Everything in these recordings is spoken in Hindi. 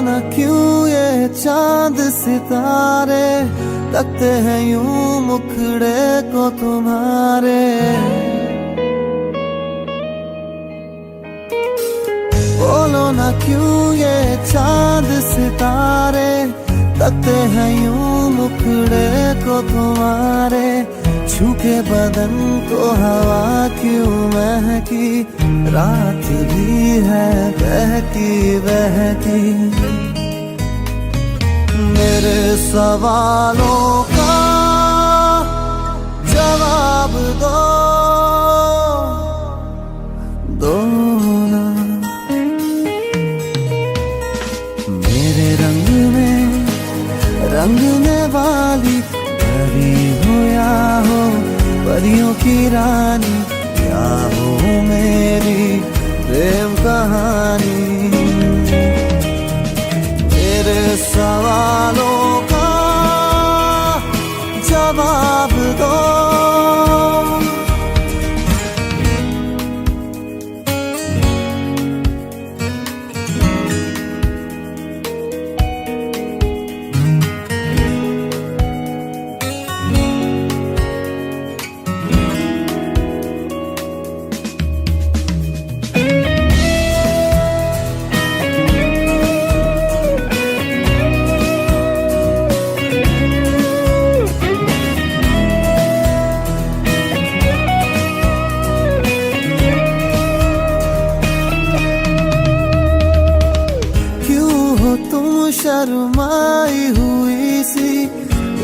न क्यों ये चांद सितारे लगते हैं यूं मुखड़े को तुम्हारे। बोलो न क्यों ये चांद सितारे लगते हैं यूं मुखड़े को तुम्हारे। छू के बदन को हवा क्यों महकी रात भी है बहकी बहकी। मेरे सवालों का जवाब दो ना। मेरे रंग में रंगने वाली परी हो या हो परियों की रानी, क्या हो मेरी प्रेम कहानी। मेरे सवालों का जवाब दो। शर्माई हुई सी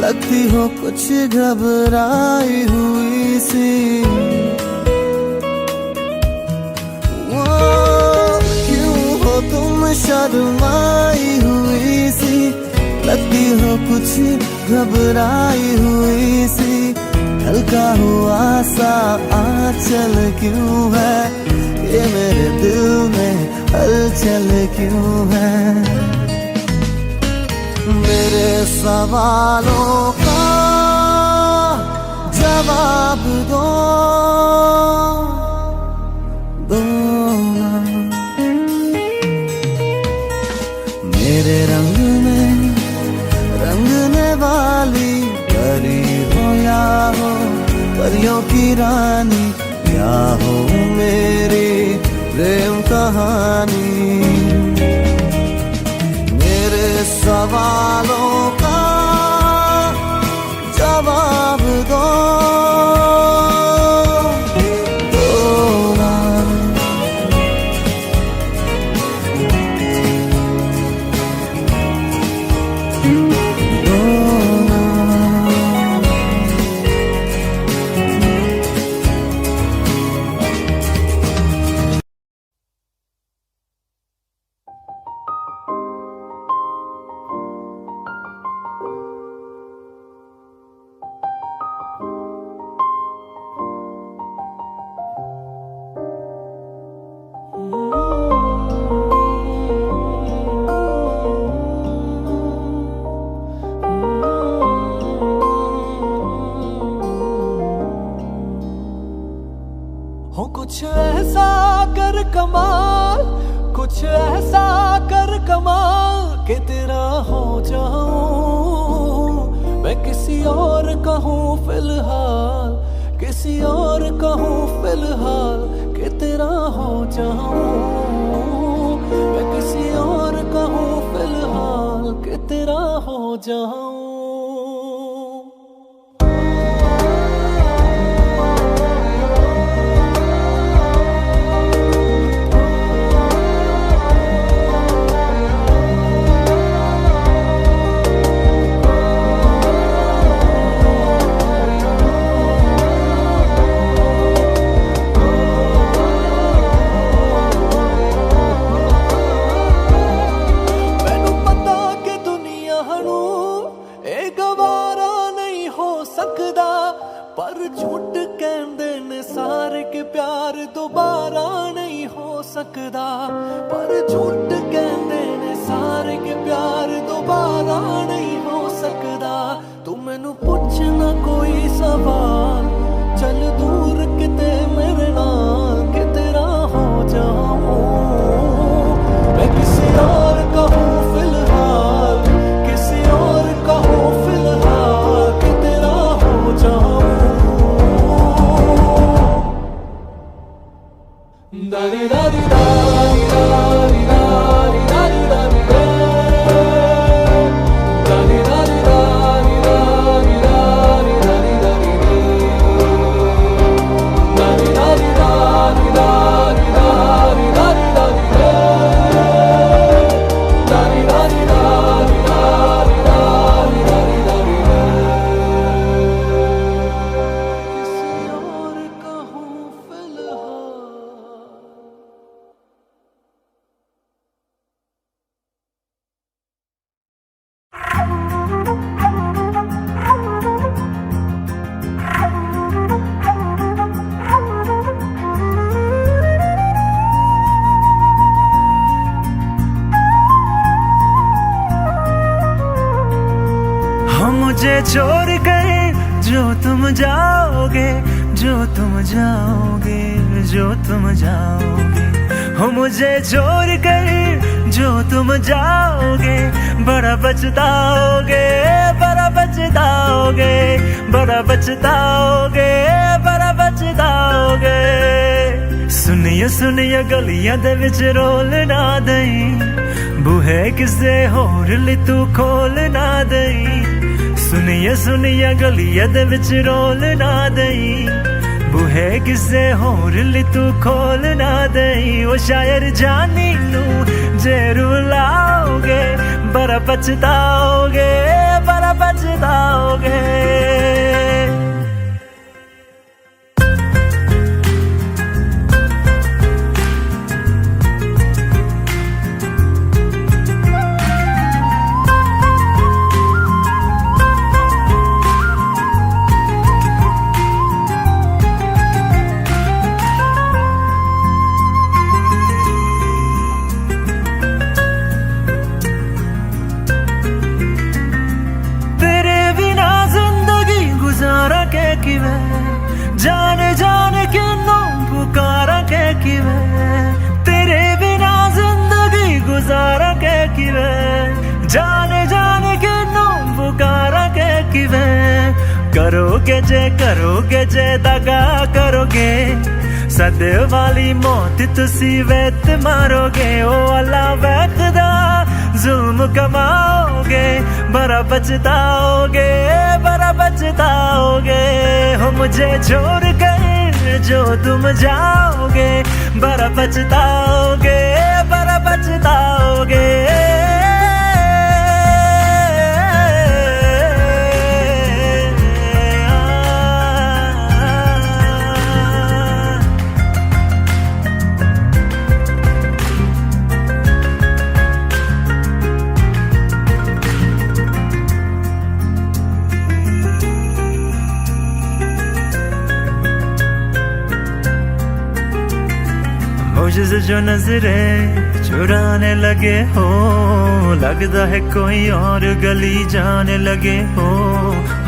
लगती हो कुछ घबराई हुई सी। क्यों हो तुम शर्माई हुई सी लगती हो कुछ घबराई हुई सी। हल्का हुआ सा आंचल क्यों है ये मेरे दिल में हलचल क्यों है। मेरे सवालों का जवाब दो ना। मेरे रंग में रंगने वाली परी हो या हो परियों की रानी, क्या हो मेरी प्रेम कहानी। सवालों का जवाब दो ना। हो कुछ ऐसा कर कमाल, कुछ ऐसा कर कमाल कि तेरा हो जाऊं मैं किसी और कहूँ फिलहाल, किसी और कहूँ फिलहाल कि तेरा हो जाऊं मैं किसी और कहूँ फिलहाल कि तेरा हो जाऊं। पर झूठ कहंदे ने सारे के प्यार दोबारा नहीं हो सकदा। पर झूठ कहंदे ने सारे के प्यार दोबारा नहीं हो सकदा। तू मैनू पुछना कोई सवाल, चल दूर किते मेरे नाल कि तेरा हो जाऊं मैं किसी और कहूँ फिलहाल। मुझे छोड़ कर जो तुम जाओगे, जो तुम जाओगे, जो तुम जाओगे, हो मुझे छोड़ कर जो तुम जाओगे, बड़ा पछताओगे, बड़ा पछताओगे, बड़ा पछताओगे, बड़ा पछताओगे। सुनिए सुनिए गलियां दे विच रोल ना दई, बूहे किसे होर ली तू खोल ना दई। सुनिए सुनिए गलियां दे विच रोल ना दई, बूहे किसे होर ली तू खोल ना दई। ओ शायर जानी नू जे रुलाओगे, बड़ा पछताओगे, बड़ा पछताओगे। जाने जाने क्यों पुकारा के किवे, तेरे बिना जिंदगी गुजारा के किवे। जाने जाने क्यों पुकारा के किवे, करोगे जे दगा करोगे, सद वाली मौत तुसी वेत मारोगे। ओ अल्लाह वैखदा जुल्म कमाओगे, बड़ा पछताओगे, बड़ा पछताओगे। हो मुझे छोड़ कर जो तुम जाओगे, बड़ा पछताओगे, बड़ा पछताओगे। मुझसे जो नजरे चुराने लगे हो, लगता है कोई और गली जाने लगे हो।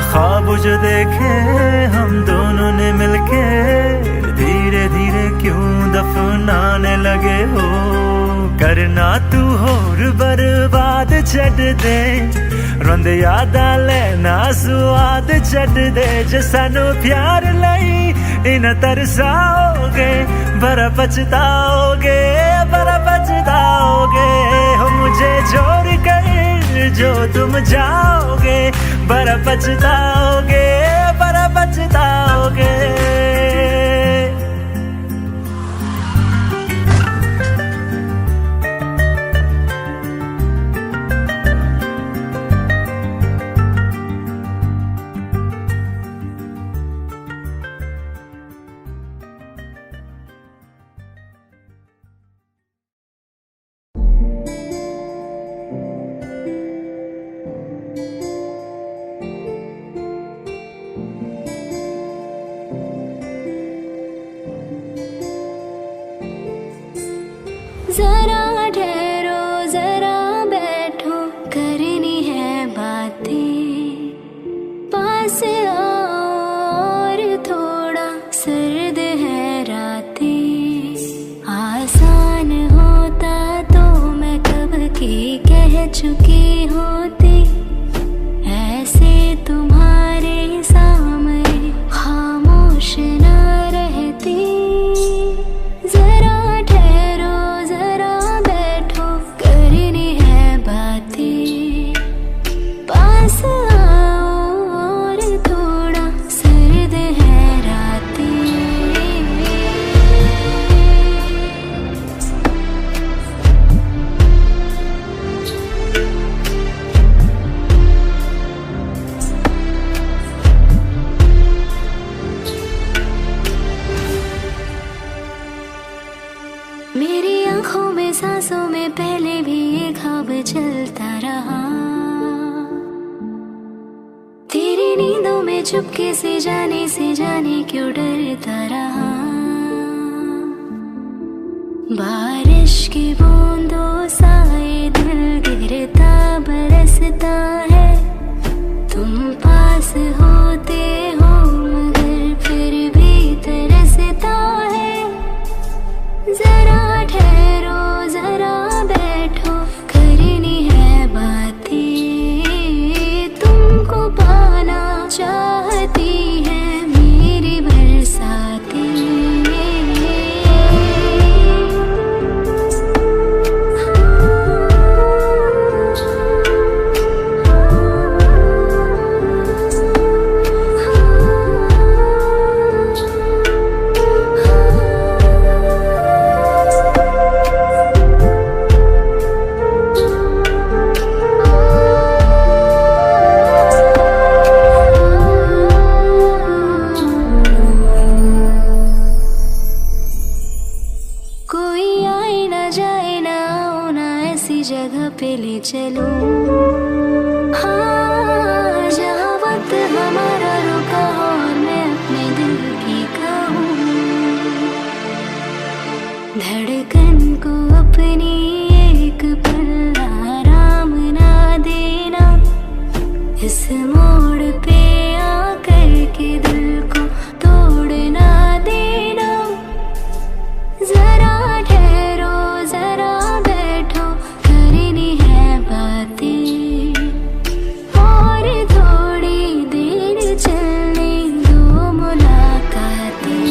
ख्वाब जो देखे हम दोनों ने मिलके, धीरे धीरे क्यों दफनाने लगे हो। करना तू होर बर्बाद छड़ दे, रोंदे यादां लेना स्वाद छड़ दे। जे सानू प्यार लई इन तरसाओगे, बड़ा पछताओगे, बड़ा पछताओगे। हो मुझे छोड़ कर जो तुम जाओगे, बड़ा पछताओगे, बड़ा पछताओगे। जरा ठहरो, जरा बैठो, करनी है बातें। पास आओ और थोड़ा, सर्द है रातें। आसान होता तो मैं कब की कह चुकी होती, ऐसे तुम्हारे सामने खामोश न रहती। जरा मेरी आंखों में सांसों में पहले भी ये ख्वाब चलता रहा, तेरी नींदों में चुपके से जाने क्यों डरता रहा। बारिश की बूंदों सा ये दिल गिरता बरसता है, तुम पास होते हो मगर फिर भी तरसता है। जरा ठहरो जरा बैठो करनी है बातें, तुमको पाना चाहती है मेरी बरसातें। कोई आए ना जाए ना आओ ना ऐसी जगह पे ले चलो, हाँ जहाँ वक्त हमारा रुका हो और मैं अपने दिल की कहूँ। धड़कन को अपनी एक पल आराम ना देना, इस मोड़ पे आकर के दिल को तोड़ ना देना। जरा ठहरो जरा बैठो करनी है बातें, और थोड़ी देर चलने दो मुलाकातें।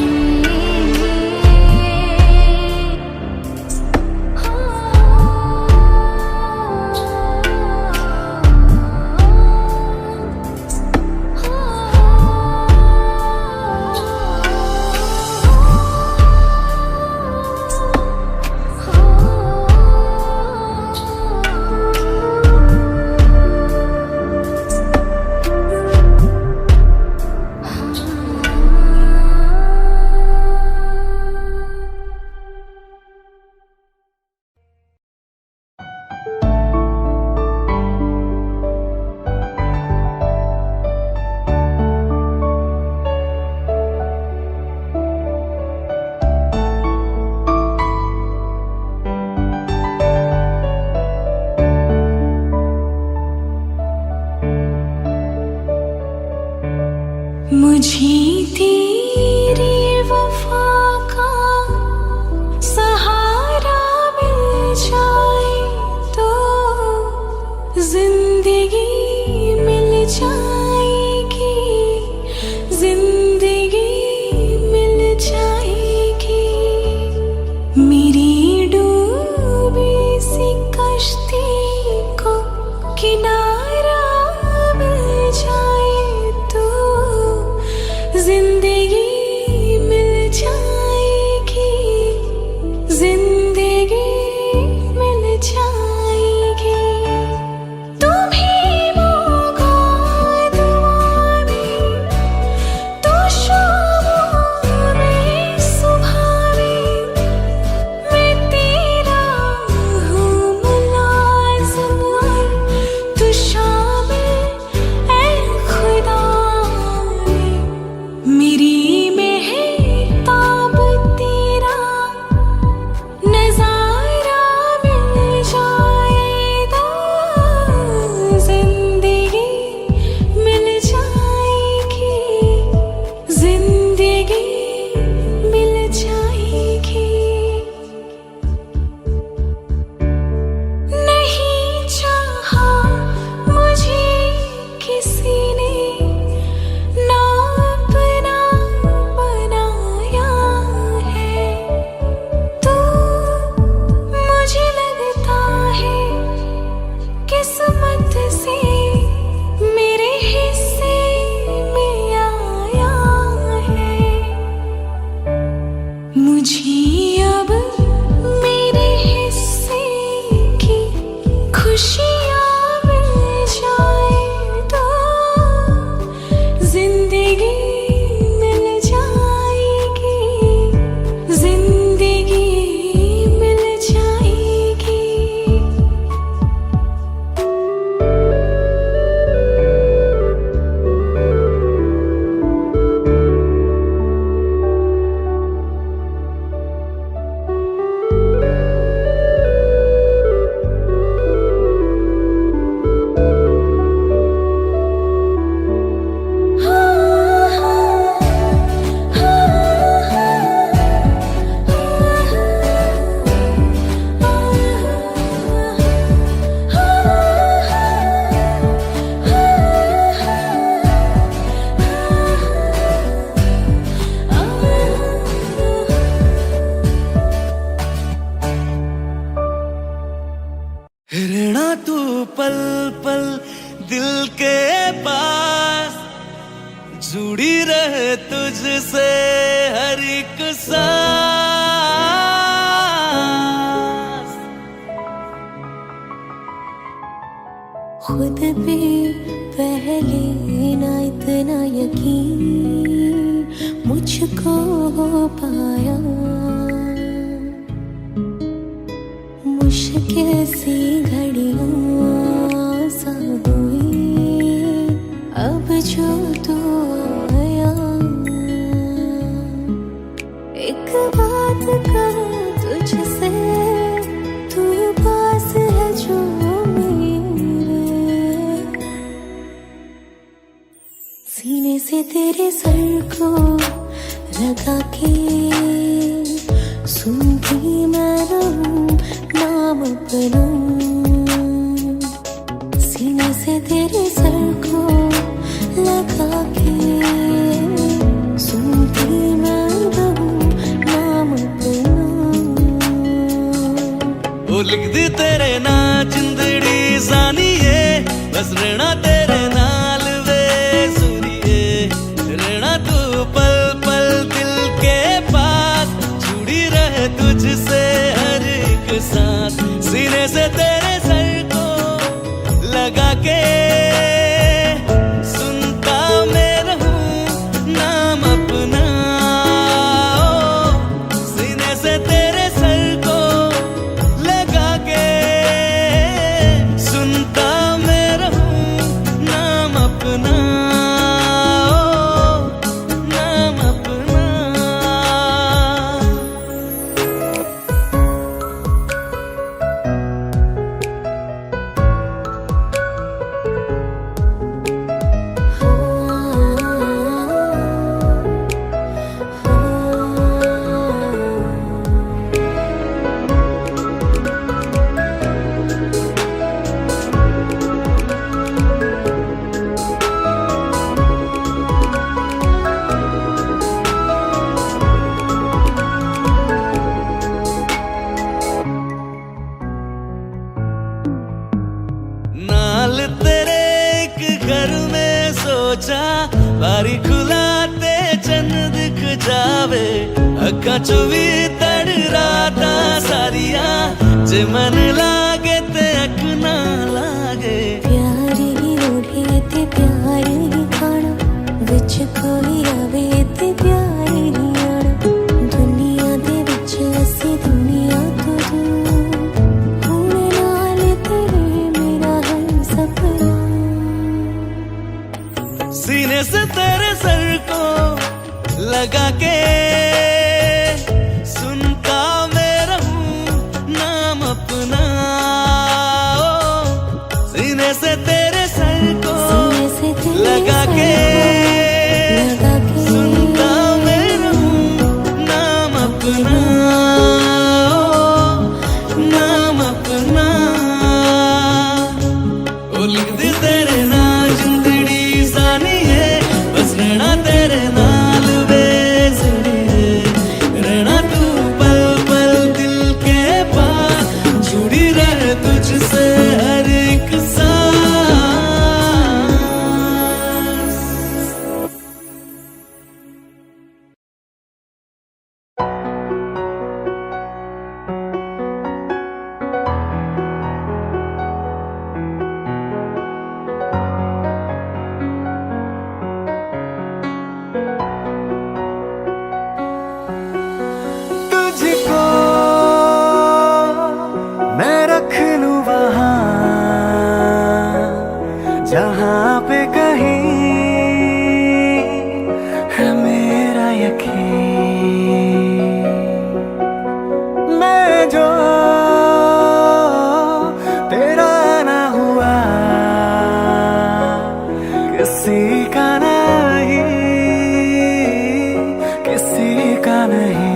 मुझे तेरी वफा का सहारा मिल जाए तो जिंदगी मिल जाएगी, जिंदगी मिल जाएगी। मेरी डूबी सी कश्ती को किनारा मिल जाए तो जिंदगी मिल जाएगी, जिंदगी मिल जाएगी। तुम्हें मौका दुआ में तो शामों में सुबह में मैं तेरा हूँ मुलाज़िम और तू शामिल ऐ खुदा। मेरी मेहताब तेरा नज़ारा मिल जाए तो जिंदगी मिल जाएगी, जिंदगी मिल जाएगी। नहीं चाहा मुझे किसी ने ना अपना बनाया है, तो मुझे लगता है किस्मत से मेरे हिस्से में आया है। मुझे अब मेरे हिस्से की खुशियाँ मिल जाए तो जिंदगी मिल जाएगी, जिंदगी एहसास। खुद पे पहले ना इतना यकीन मुझको हो पाया, मुश्किल सी घड़ियां आसान हुई अब जो तू आया। एक बात कहूं तुझसे, तू पास है जो मेरे, सीने से तेरे सर को लगा के सुनती मैं रहूं नाम अपना। सीने से तेरे सर को लगा के सुनती मैं रहूं नाम अपना। ओ लिख दी तेरे ना जिंदड़ी जानिए, बस रहना तेरे नाल वे सुनिए। रहना तू पल पल दिल के पास, जुड़ी रहे तुझसे हर एक सांस। सीने से तेरे सर को लगा के सुनता मैं रहूं नाम अपना। सीने से तेरे सर को लगा के सुनता मैं रहूं नाम अपना, नाम अपना। नाल तेरे एक घर में सोचा, बारी खुलाते चंद दिख जावे। अखा चो भी तड़ राता सारिया, जे मन लागे ते अख ना लागे। प्यार ही ओढ़े ते प्यार ही खाना, विच कोई आवे ते प्यार ही आना। दुनिया दे विच असी दुनिया तो दूर, हुण नाल तेरे मेरा हर सपना। सीने से तेरे सर को लगा के सुनता मैं रहूं नाम अपना। सीने से तेरे सर को सीने से तेरे लगा सर के को लगा के सुनता मैं रहूं नाम अपना, नाम अपना। ओ लिख दी तेरे ना जिंदड़ी जानिए, बस रहना तेरे नाल वे जुड़िए। रहना तू पल पल दिल के पास, जुड़ी रहे तुझसे हर एक सांस। तुझको मैं रख लूं वहां जहां पे कहीं है मेरा यकीन। मैं जो तेरा ना हुआ, किसी का नहीं, किसी का नहीं।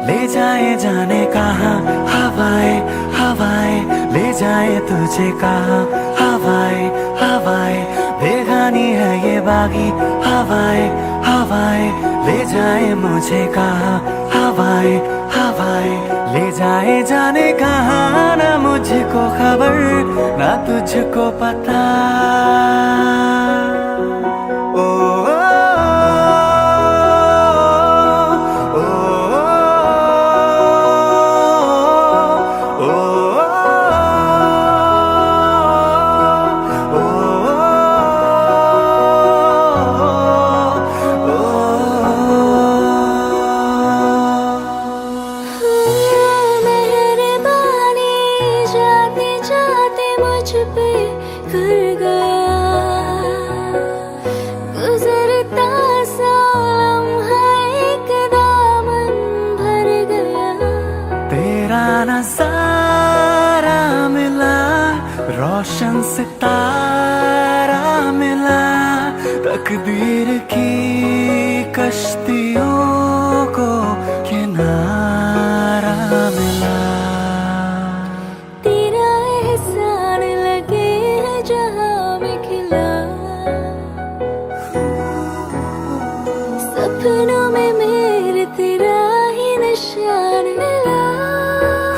ले जाए जाने कहाँ हवाएं हवाएं, ले जाए तुझे कहाँ हवाएं हवाएं। बेगानी है ये बागी हवाएं हवाएं, ले जाए मुझे कहाँ हवाएं हवाएं। ले जाए जाने कहाँ, ना मुझको खबर ना तुझको पता। ओ, ओ, ओ, ओ, सितारा मिला, तकदीर की कश्तियों को किनारा मिला। तेरा एहसान लगे है जहां में खिला, सपनों में मेरे तेरा ही निशान मिला।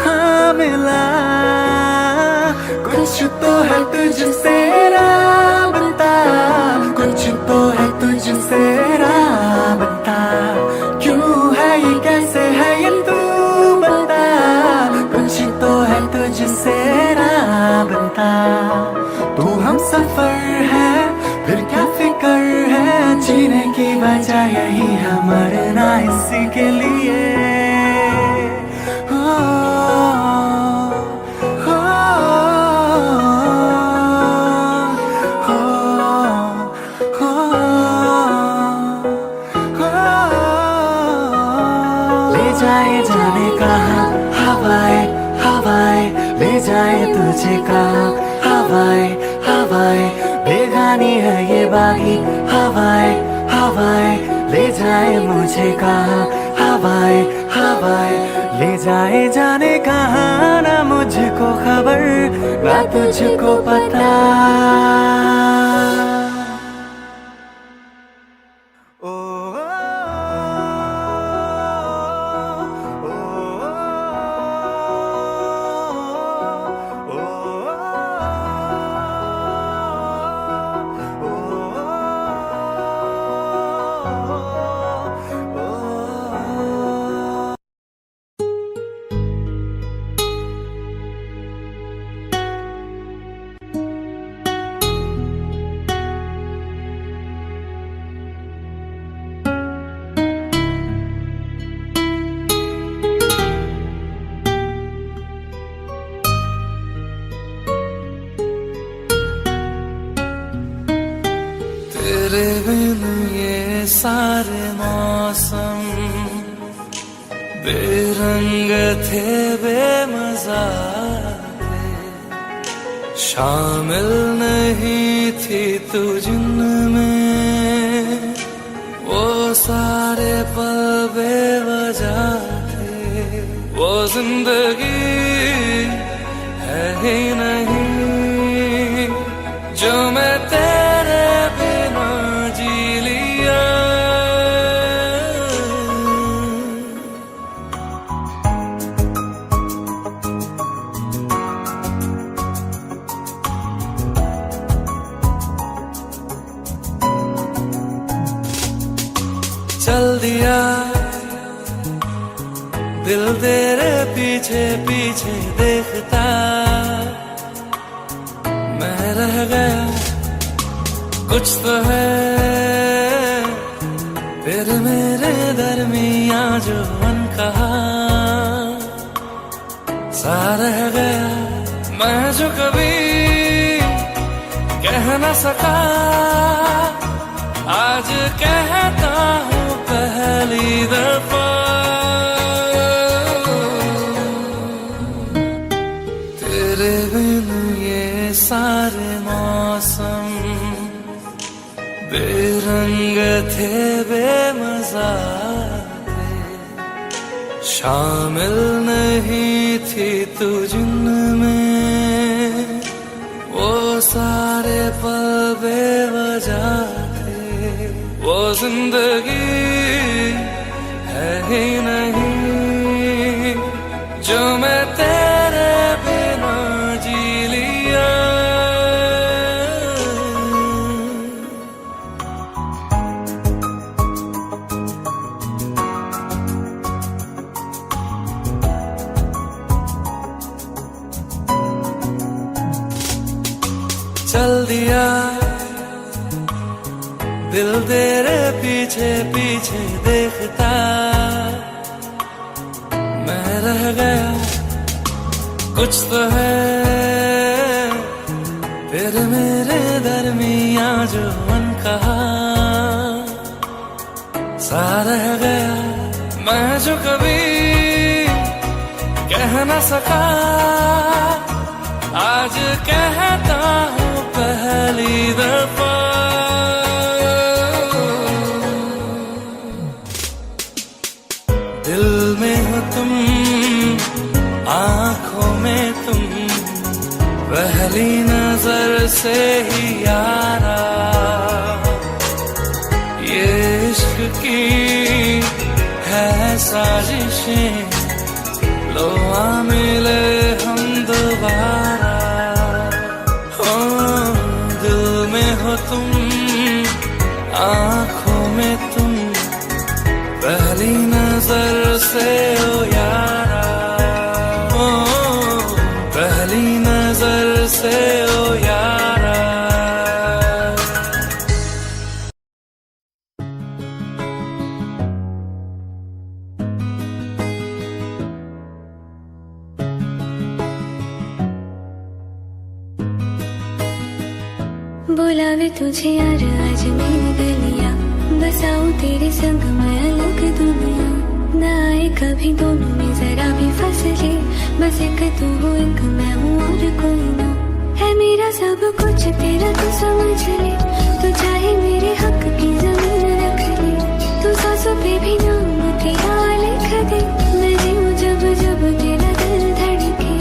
हाँ मिला, कुछ तो है तुझसे राबता, कुछ तो है तुझसे राबता। क्यों है ये, कैसे है ये, तू बता। कुछ तो है तुझसे राबता। तू हम सफर है, फिर क्या फिक्र है। जीने की वजह यही है, मरना इसी के लिए। ले जाए जाने कहाँ हवाएं हवाएं, ले जाए तुझे कहाँ हवाएं हवाएं। बेगानी है ये बागी हवाएं हवाएं, ले जाए मुझे कहाँ हवाएं हवाएं। ले जाए जाने कहाँ, ना मुझको खबर ना तुझको पता। तेरे बिन ये सारे मौसम बेरंग थे, बेमजा थे। शामिल नहीं थी तू जिनमें, वो सारे पल बेवजह थे। वो जिंदगी है ही नहीं जो मैं तेरे बिना जी लिया। चल दिया दिल तेरे पीछे पीछे देखता, मैं रह गया कुछ तो है तेरे मेरे दरमियां जो अनकहा सा रह गया। मैं जो कभी कह न सका, आज कहता हूँ पहली दफा। तेरे बिन ये सारे मौसम बेरंग थे, बेमजा थे। शामिल नहीं थी तू जिनमें, वो सारे पल बेवजह थे। वो जिंदगी है ही नहीं जो मैं तेरे बिना जी लिया। चल दिया दिल तेरे पीछे पीछे देखता, मैं रह गया कुछ तो है तेरे मेरे दरमियां जो अनकहा सा रह गया। मैं जो कभी कह न सका, आज कहता हूँ पहली दफा, दिल में हो तुम, आंखों में तुम, पहली नजर से ही यारा, ये इश्क की है साजिशें, लो आ मिले हम दोबारा। हो दिल में हो तुम, आंखों में तुम, पहली नजर से ओ यारा, ओ पहली नजर से ओ यारा। बुलावे तुझे यार आज मेरी गलियां, बसाऊं तेरे संग मैं अलग दुनिया, न आए कभी दोनों में जरा भी फसले, बस एक तू हो एक मैं हूँ और कोई ना, है मेरा सब कुछ तेरा तू समझ ले, तू चाहे मेरे हक की जमीन रख ले, तू सांसों पे भी नाम तेरा लिख दे, मैं जीऊं जब जब तेरा दिल धड़के।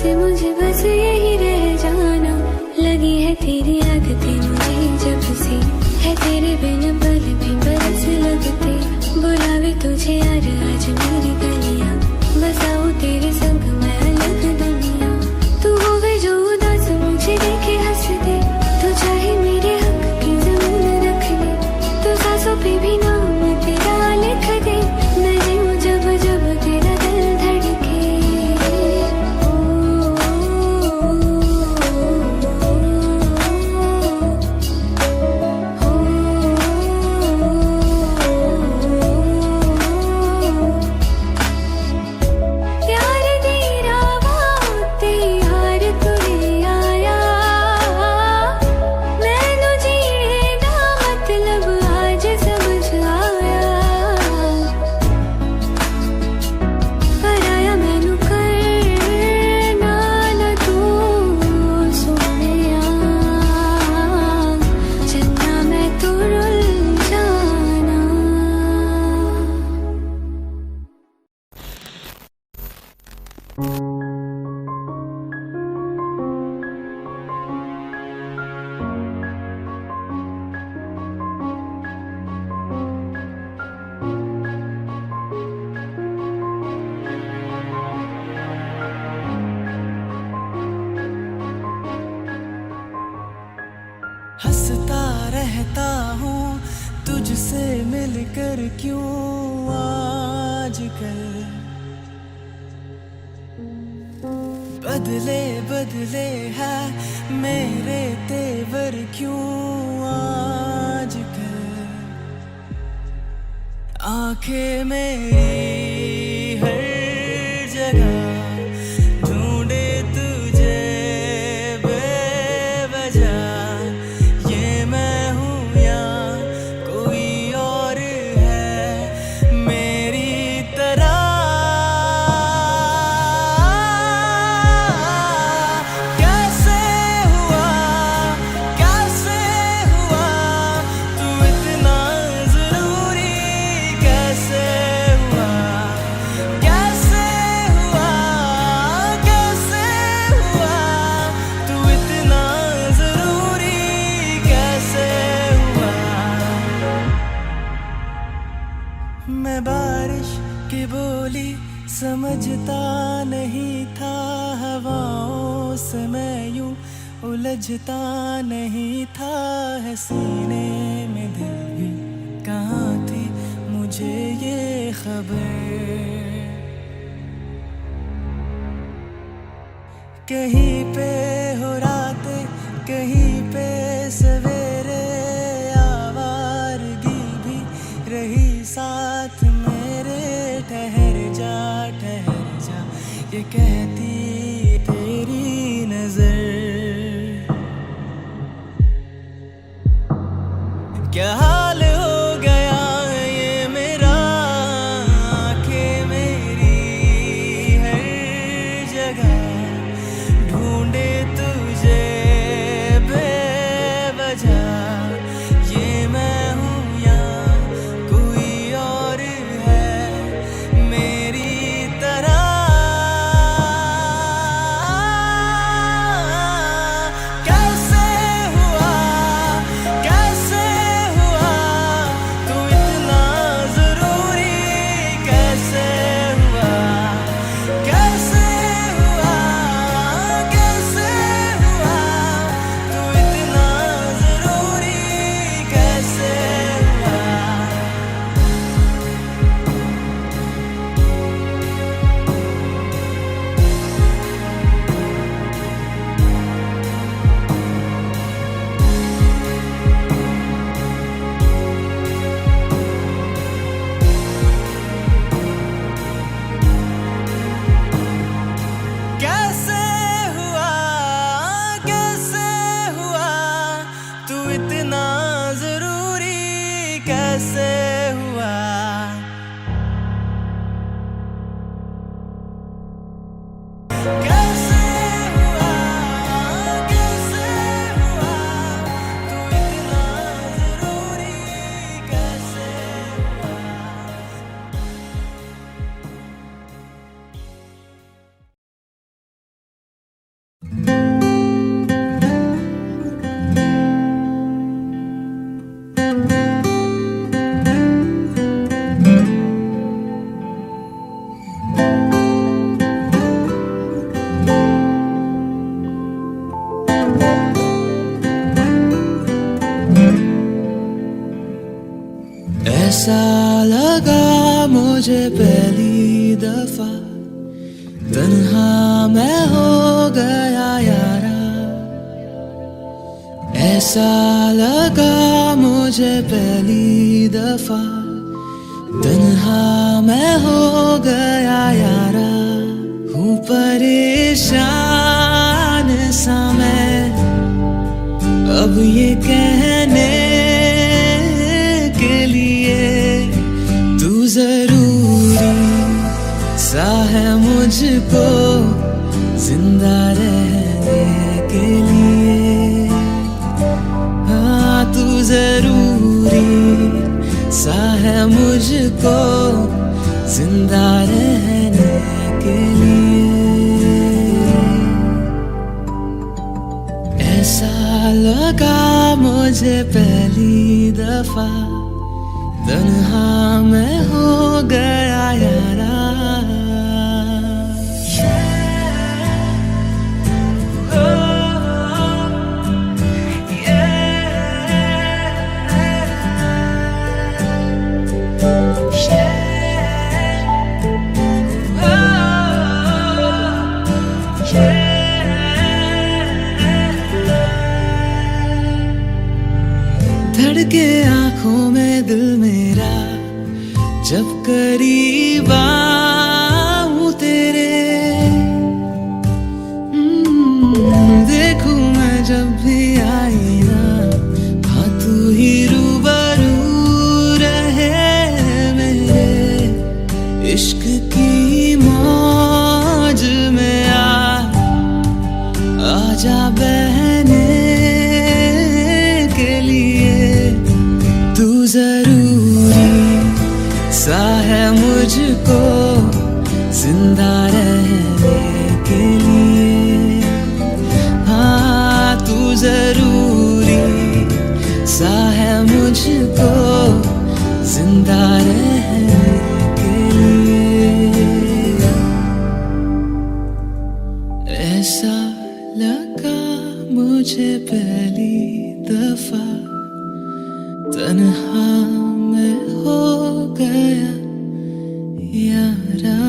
मुझे बस यही रह जाना, लगी है तेरी आदतें मुझे जब से, है तेरे बिन पल भी बरस लगते, बुलावे तुझे यार आज मेरी गलियां, बसाऊं तेरे संग मैं अलग दुनिया, तू होवे जो उदास मुझे देखे हंस दे, तू चाहे मेरे हक की जमीन रख ले, तू सांसों पे भी नाम तेरा लिख दे, मैं जीऊं जब जब तेरा दिल धड़के। हंसता रहता हूँ तुझसे मिलकर क्यों आजकल, बदले बदले है मेरे तेवर क्यों आजकल, आंखें मेरी हर जगह ढूंढे तुझे बेवजह, ये मैं हूँ या कोई और है मेरी तरह, कैसे हुआ तू इतना जरूरी, कैसे हुआ तू इतना जरूरी, कैसे हुआ। मैं बारिश की बोली समझता नहीं था, हवाओं से मैं यूं उलझता नहीं था, है सीने में दिल भी कहाँ थी मुझे ये खबर, कहीं पे हो रात कहीं पे सवेरे आवारगी भी रही साथ मेरे। ठहर जा ये कहती तेरी नजर। क्या हाल हो गया ये मेरा, आंखें मेरी हर जगह ढूंढे तुझे बेवजह। ये मैं हूँ या कोई और है मेरी तरह। कैसे हुआ तू इतना जरूरी। कैसे हुआ तू इतना जरूरी। कैसे हुआ कैसे हुआ तू इतना जरूरी। कैसे हुआ कैसे हुआ तू इतना जरूरी। कैसे हुआ ऐसा लगा मुझे पहली दफा, तन्हा मैं हो गया यारा। ऐसा लगा मुझे पहली दफा, तन्हा मैं हो गया यारा। हूँ परेशान सा मैं अब ये कहने के लिए, तू जरूरी सा है मुझको जिंदा रहने के लिए। हाँ तू जरूरी सा है मुझको जिंदा रहने के लिए। ऐसा लगा मुझे पहली दफा, तन्हा मैं हो गया यारा। धड़के आंखों में दिल मेरा जब करीब आऊं तेरे। देखूं मैं जब भी आई ना, हाँ तू ही रूबरू रहे मेरे। इश्क की मौज में आजा बहने के लिए। तू जरूरी सा है मुझको जिंदा रहने के लिए। हाँ तू जरूरी सा है मुझको जिंदा रहने के लिए। ऐसा लगा मुझे पहली दफा, तन्हा मैं हो गया यारा।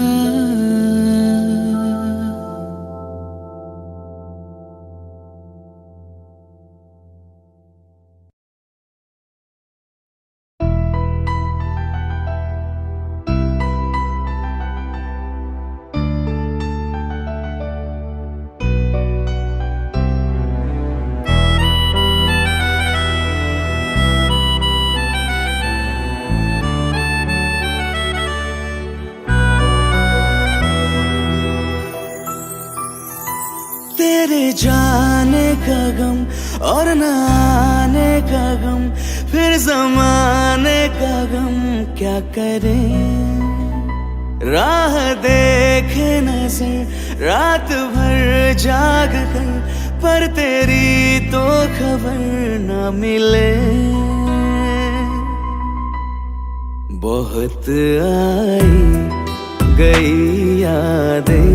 का गम और न आने का गम, फिर जमाने का गम क्या करें। राह देखे नजर रात भर जाग कर, पर तेरी तो खबर न मिले। बहुत आई गई यादें,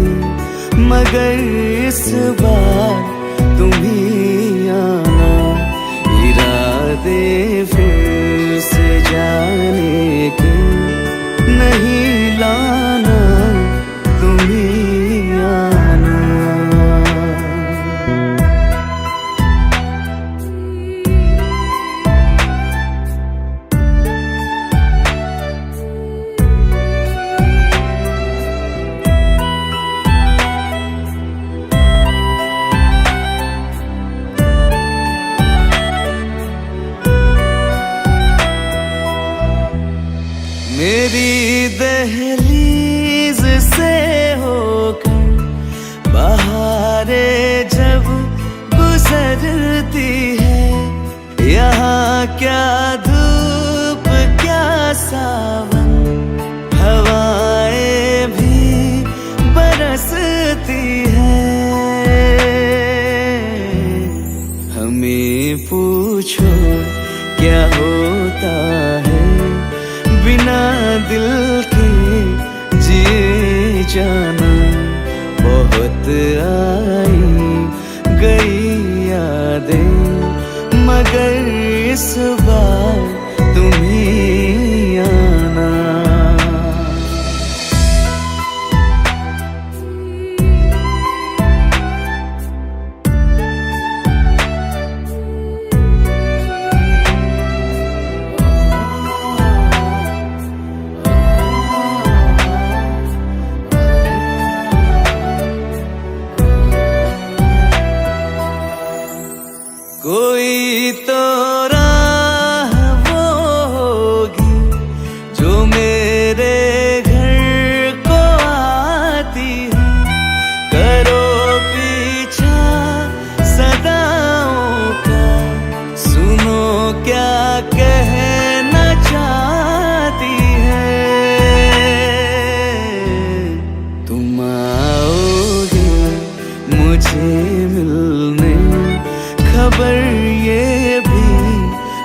मगर इस बार तुम ही आना। इरादे फिर से जाने के नहीं लाना, तुम ही आना। मेरी दहलीज से होकर बहारें जब गुजरती है, यहाँ क्या धूप क्या सावन, हवाएं भी बरसती है। हमें पूछो क्या होता है बिना दिल के जिए जाना। बहुत आई गई यादें, मगर इस बार तुम ही आना। कोई तो राह वो होगी जो मेरे घर को आती है। करो पीछा सदाओं का, सुनो क्या कहना चाहती है। तुम आओगे मुझे मिलने, खबर ये भी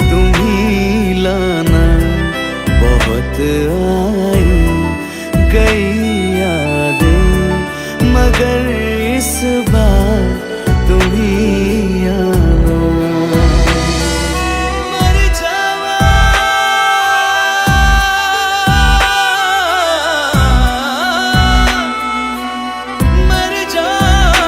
तुम ही लाना। बहुत आई गई यादें, मगर इस बार तुम ही आना। मर जावा, मर जावा,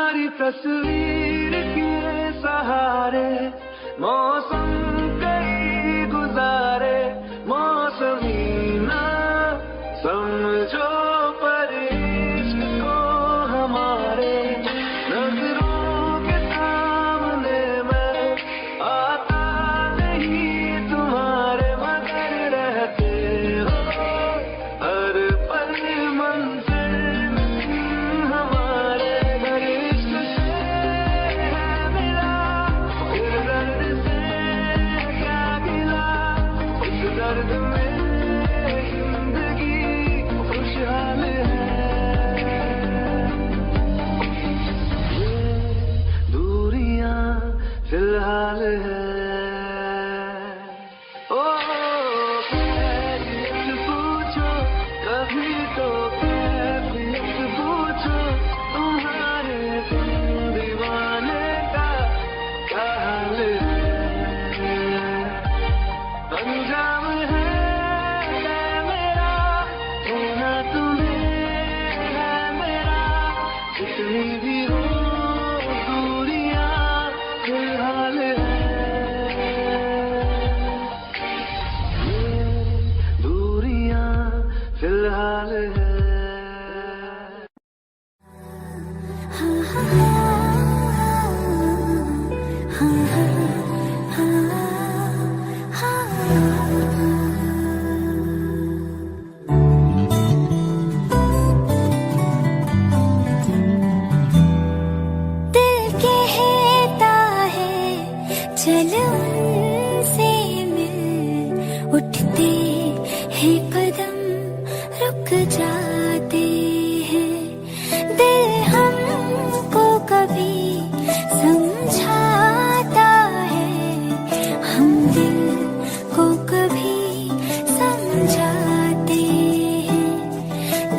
तुम्हारी तस्वीर के सहारे मौसम कई गुजारे, मौसमी ना समझो पर इश्क को हमारे, नजरों के सामने मैं आता नहीं तुम्हारे, मगर रहते हो हर पल मंजिल हमारे, हर इश्क से है मिला फिर दर्द से क्या गिला, उस दर्द में जिंदगी खुशहाल है। ये दूरियां फिलहाल है। ओ कैफियत पूछो कभी तो कैफियत पूछो, तुम्हारे दीवाने का क्या हाल है। अंजाम है मेरा होना तुम्हें है मेरा, जितनी भी हो दूरियां फिलहाल है। ये दूरियां फिलहाल है। दिल कहता है चल उनसे मिल, उठते हैं कदम रुक जाते हैं, दिल हमको कभी समझाता है, हम दिल को कभी समझाते हैं,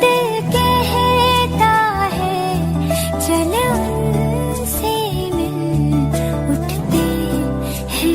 दिल कहता है चल उनसे मिल, उठते हैं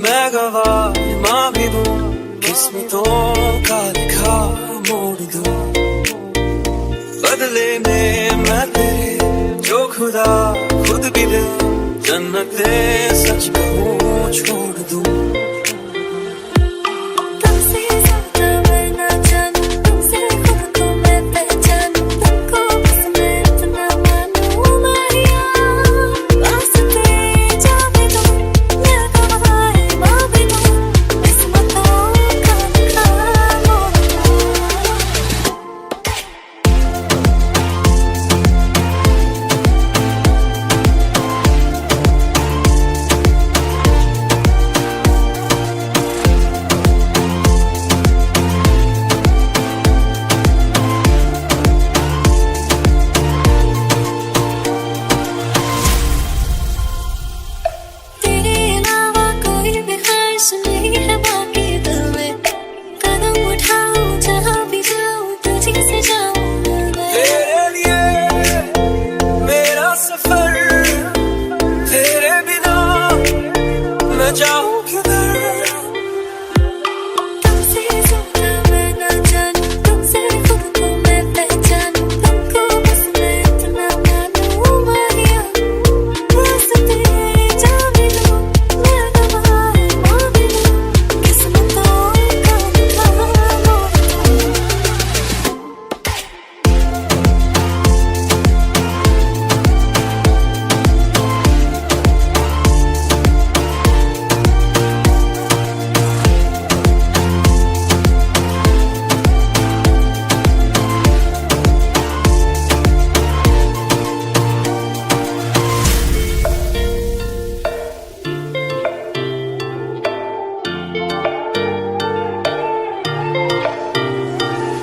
मैं गवाह माँ भी दूं, किस्मतों का लिखा मोड़ दूं। बदले में मैं तेरे जो खुदा खुद भी दे, जन्नत दे सच कहूँ छोड़ दूं।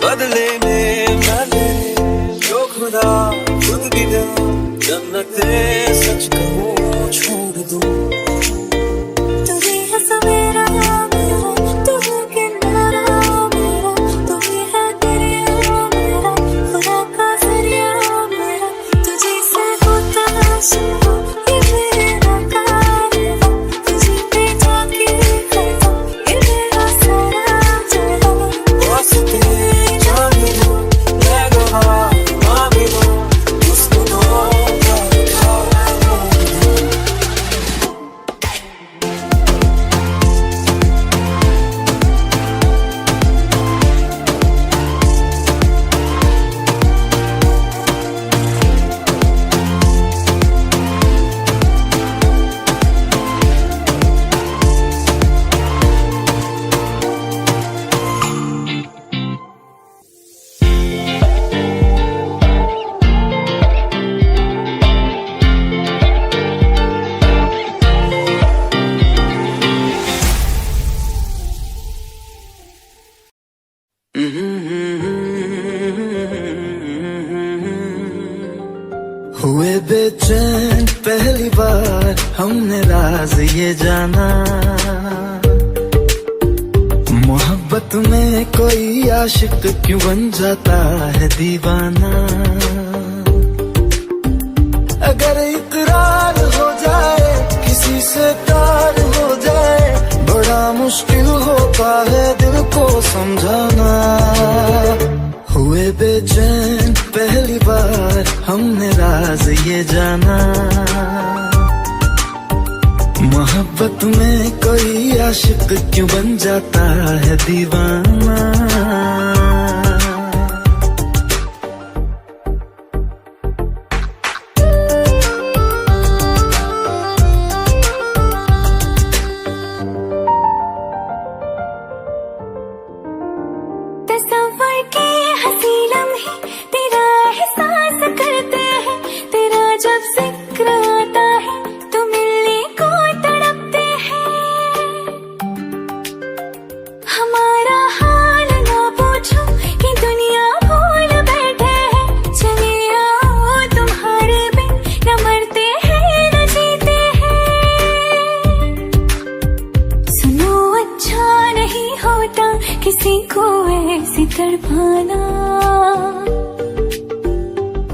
बदले में मैं तेरे जो खुदा खुद भी दे, जन्नत दे सच कहूँ छोड़ दूं। तू ही है सवेरा मेरा, तू है किनारा मेरा, तू ही है दरिया मेरा, खुदा का जरिया मेरा। तुझे से होता शुरू ये मेरा कारवां, तुझे पे जाके खड़ा ये मेरा सारा जहां। वास्ते जाने दो, मैं गवाह माँ भी दूं, किस्मतों का लिखा मोड़ दूं। हुए बेचैन पहली बार हमने राज ये जाना, मोहब्बत में कोई आशिक क्यों बन जाता है दीवाना। अगर इकरार हो जाए किसी से प्यार हो जाए, बड़ा मुश्किल होता है दिल को समझाना। हुए बेचैन पहली बार हमने राज ये जाना, मोहब्बत में कोई आशिक क्यों बन जाता है दीवाना। तस्वर के हंसी लम्हे तेरा एहसास करते हैं, तेरा जब जिक्र आता है तो मिलने को तड़पते हैं। हमारा हाल ना पूछो कि दुनिया भूल बैठे हैं, चले आओ तुम्हारे बिन न मरते हैं न जीते हैं। सुनो अच्छा नहीं होता किसी को ऐसी तड़पाना,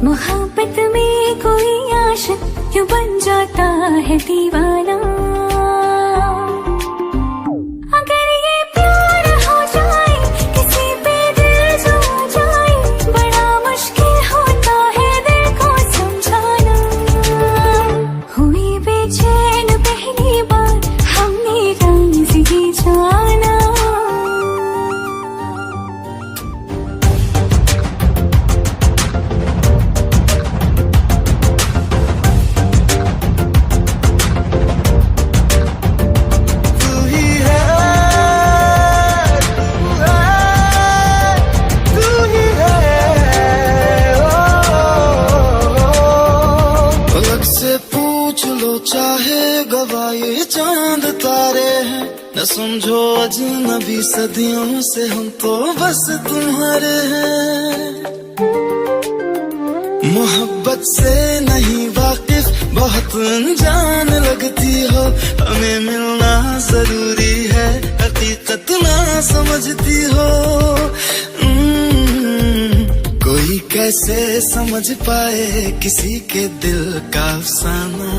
मोहब्बत में कोई आशिक क्यों बन जाता है दीवाना। न समझो अजनबी सदियों से हम तो बस तुम्हारे हैं। मोहब्बत से नहीं वाकिफ बहुत अनजान लगती हो, हमें मिलना जरूरी है हकीकत ना समझती हो। कोई कैसे समझ पाए किसी के दिल का अफसाना,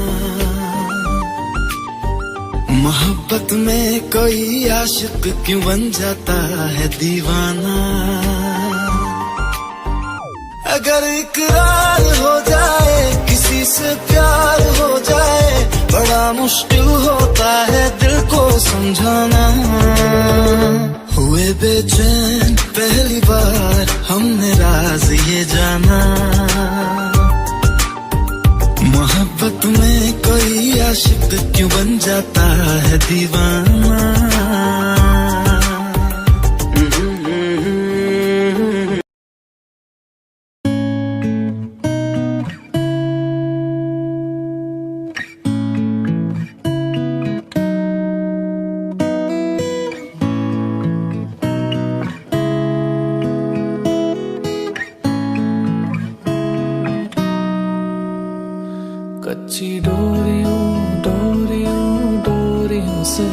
मोहब्बत में कोई आशिक क्यों बन जाता है दीवाना। अगर इकरार हो जाए किसी से प्यार हो जाए, बड़ा मुश्किल होता है दिल को समझाना। हुए बेचैन पहली बार हमने राज ये जाना, मोहब्बत में कोई आशिक क्यों बन जाता है दीवाना। कच्ची डोरियों डोरियों डोरियों से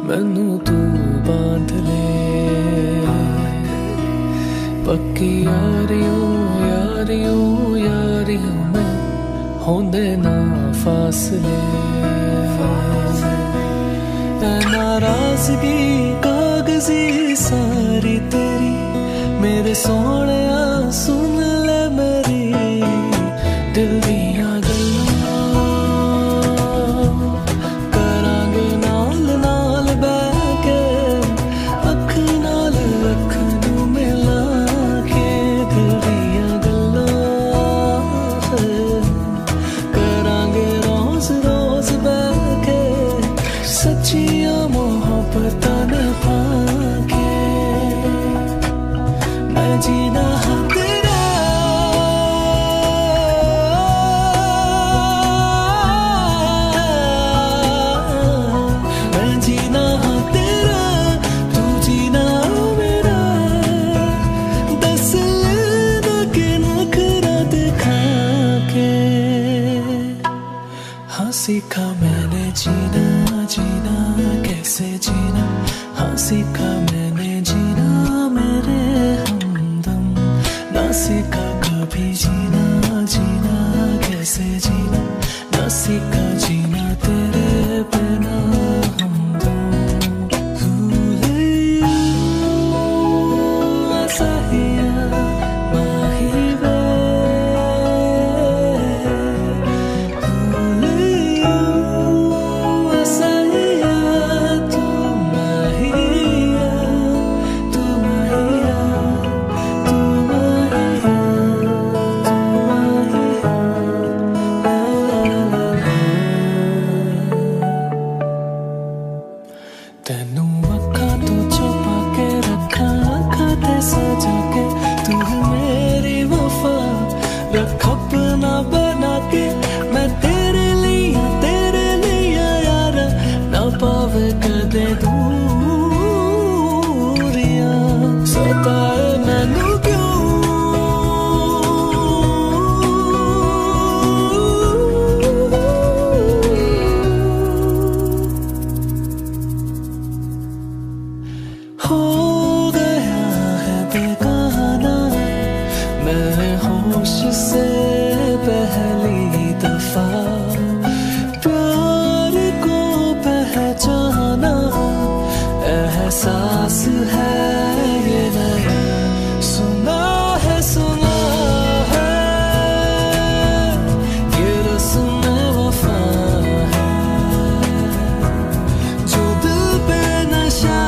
मैनू तू बांध ले, पक्की यारियों यारियों यारियों में होंदे ना फासले। नाराजगी कागजी सारी तेरी, मेरे सोने सुन ले मेरी दिल दिया जीना तेरा, मैं जीना तेरा, तू जीना मेरा। दस लेना के नखरा दिखा के, हाँ सीखा मैंने जीना जीना कैसे जीना, हाँ सीखा मैंने जीना मेरे ना सीखा कभी जीना जीना कैसे जीना, ना सीखा जीना तेरे बिना हम दो। साहिया माही वे, साहिया तू माहिया, तू माहिया, तेनू अखा तो छुपा के रखा अखा ते सजा के, तू मेरी वफा रख अपना बना के। मैं तेरे लिया यार ना पावे कदे दूरियां, सताए मैनू क्यों हो गया है बेगाना मैं होश से पहली दफा। प्यार को पहचाना एहसास है ये नया, सुना है ये रस्म वफा है, जो दिल पे नशा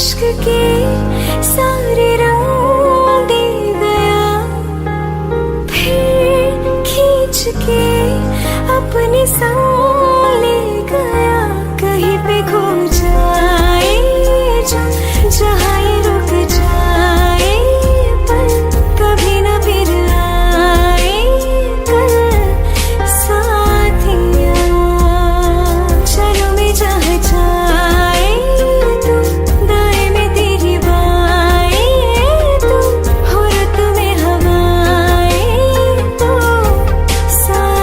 इश्क के सारे रंग दे गया, फिर खींच के अपने संग ले गया। कहीं पे खो जाए जो जहाँ ये रुक जाए, पर कभी न फिर आए कल साथिया। चलो मैं जहाँ जाए तू, दाएं में तेरी बाएं तू, हो रुत में हवाएं तो साथिया।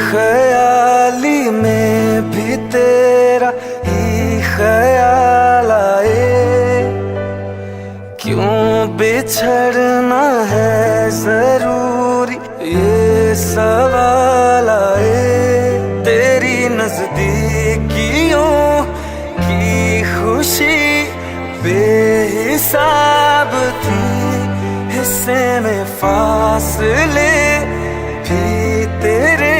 बेख्याली में भी तेरा ही ख्याल आए, क्यों बिछड़ना है जरूरी ये सवाल आए। तेरी नजदीकियों की खुशी बेहिसाब थी, हिस्से में फासले भी तेरे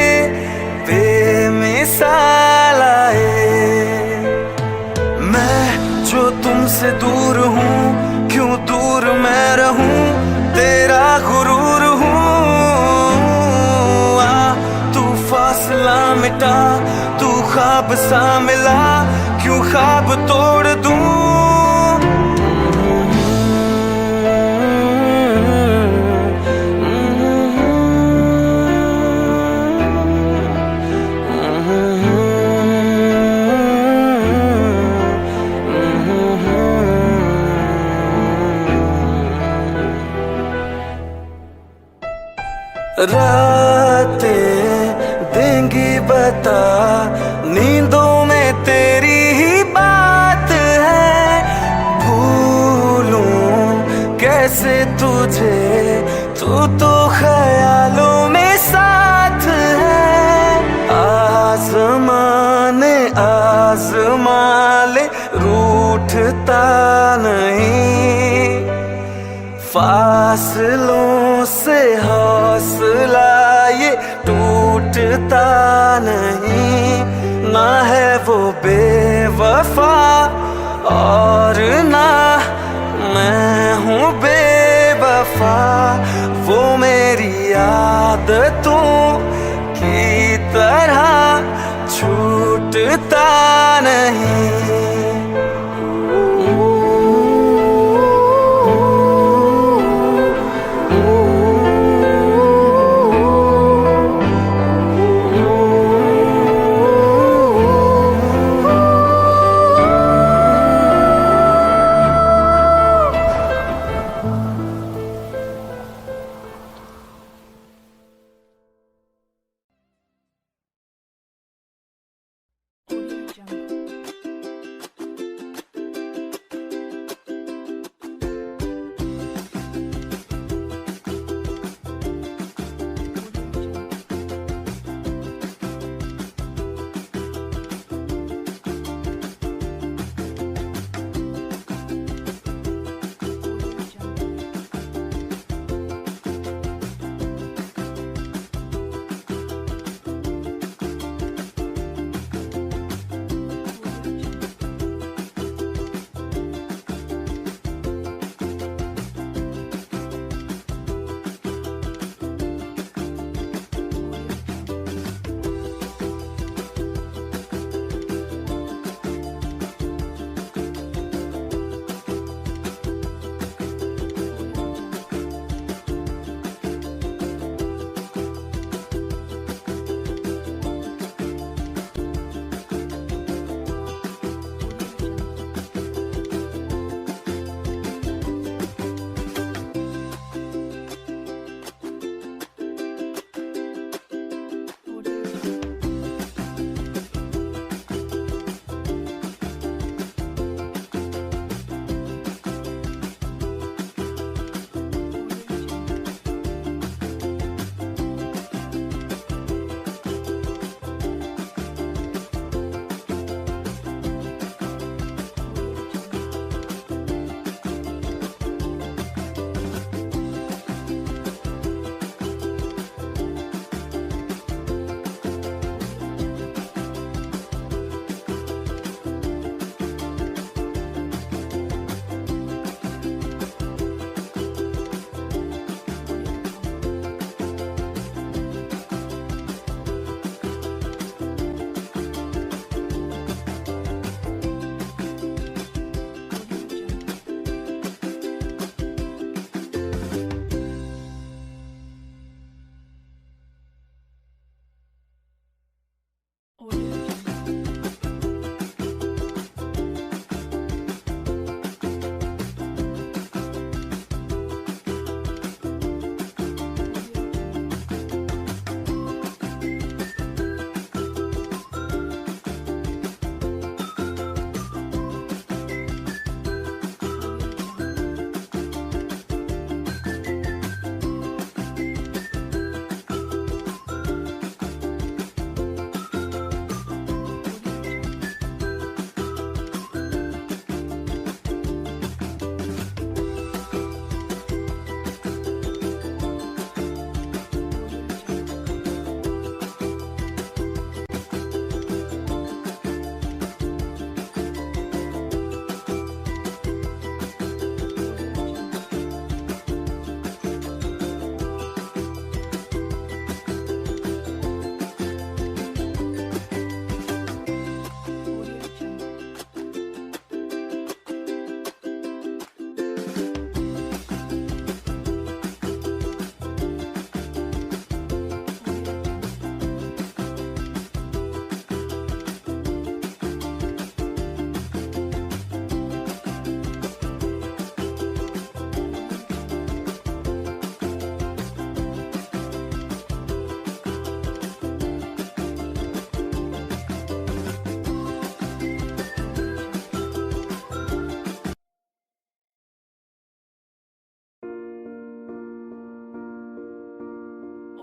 बेमिसाल आए। मैं जो तुमसे दूर हूँ, क्यों दूर मैं रहूं, तेरा गुरूर हूँ। आ तू फासला मिटा, तू ख्वाब सा मिला, क्यों ख्वाब तोड़ दूं। रातें देंगी बता, नींदों में तेरी ही बात है। भूलूं कैसे तुझे, तू तो ख्यालों में साथ है। आज़मा ले रूठता नहीं, फासलों से हौसला ये टूटता नहीं। ना है वो बेवफा और ना मैं हूँ बेवफा, वो मेरी आदतों की तरह छूटता नहीं।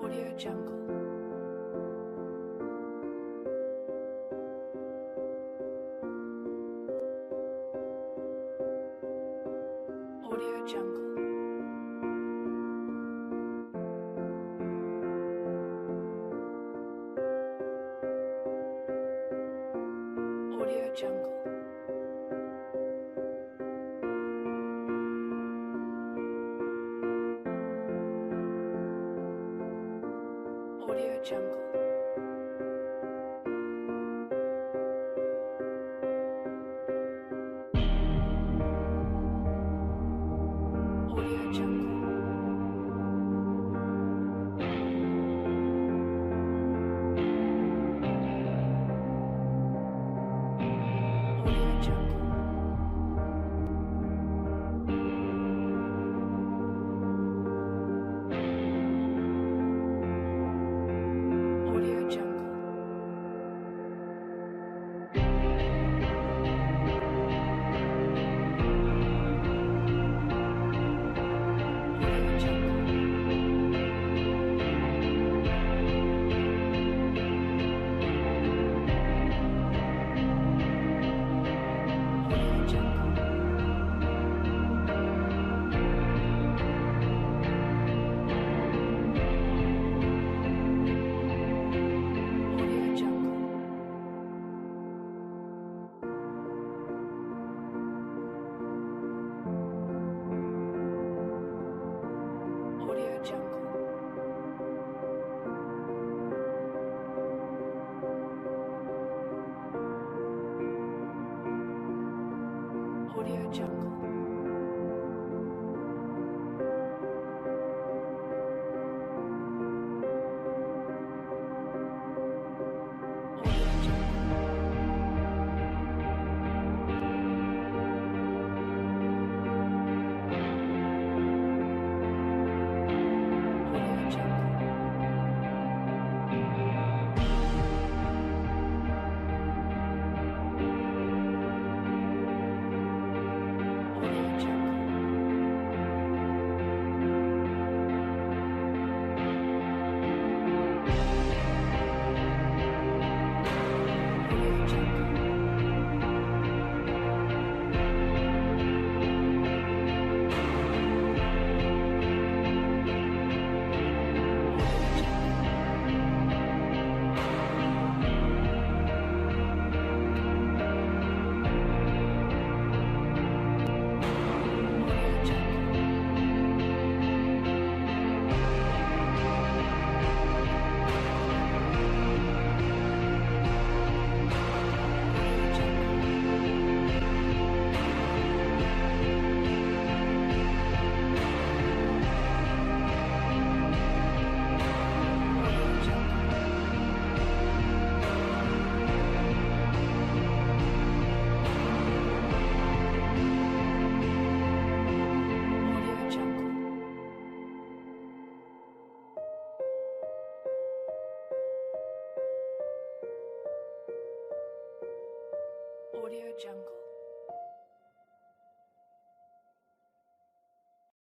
Audio Jungle. Audio Jungle. Audio Jungle. Audio Jungle.